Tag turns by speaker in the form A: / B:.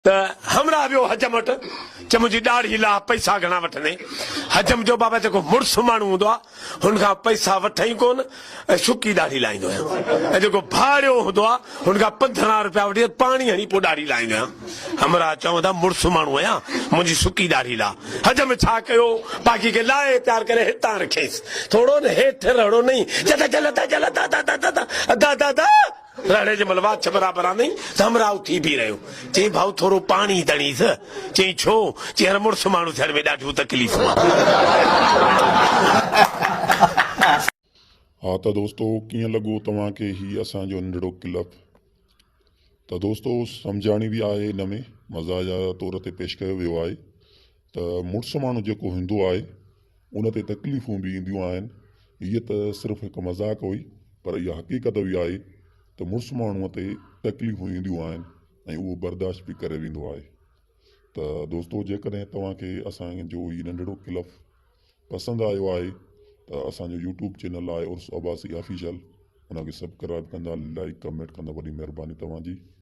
A: हमरा वियो हजम वटि च मुंहिंजी ॾाढ़ी ला पैसा घणा वठंदे हजम जो बाबा जेको मुड़ुसु माण्हू हूंदो आहे हुन खां पैसा वठई कोन ऐं सुकी ॾाढ़ी लाहींदो आहियां ऐं जेको भाड़ियो हूंदो आहे हुन खां 15 रुपया वठी पाणी हणी पोइ ॾाढ़ी लाहींदो आहियां हमरा चवंदा मुड़ुसु माण्हू आहियां मुंहिंजी सुकी ॾाढ़ी ला हजम छा कयो बाक़ी खे लाहे तयारु करे हितां रखेसि थोरो न हेठि रहिड़ो नहीं रड़े जे महिल वाछ बराबरि आहे नहीं त हमरा उथी बीह रहियो चई भाऊ थोरो पाणी तणीस चई छो चई हर मुड़ुसु माण्हू थियण में ॾाढियूं तकलीफ़ूं
B: हाँ तो दोस्तों कीअं लॻो तव्हांखे ही असांजो नंढड़ो क्लिप तो दोस्तों सम्झाणी भी आहे हिन में मज़ाहिया तौर ते पेश कयो वियो आहे त मुड़ुसु माण्हू जेको हूंदो आहे उन ते तकलीफ़ूं बि ईंदियूं आहिनि हीअ त सिर्फ़ु हिकु मज़ाक हुई पर इहा हक़ीक़त बि आहे त मुड़ुसु माण्हूअ ते तकलीफ़ूं ईंदियूं आहिनि ऐं उहो बर्दाश्त बि करे वेंदो आहे त दोस्तों जेकॾहिं तव्हांखे असांजो हीउ नंढड़ो क्लिप पसंदि आयो आहे त असांजो यूट्यूब चैनल आहे उर्स अब्बासी ऑफिशियल उनखे सब्सक्राइब कंदा लाइक कमेंट कंदा वॾी महिरबानी तव्हांजी।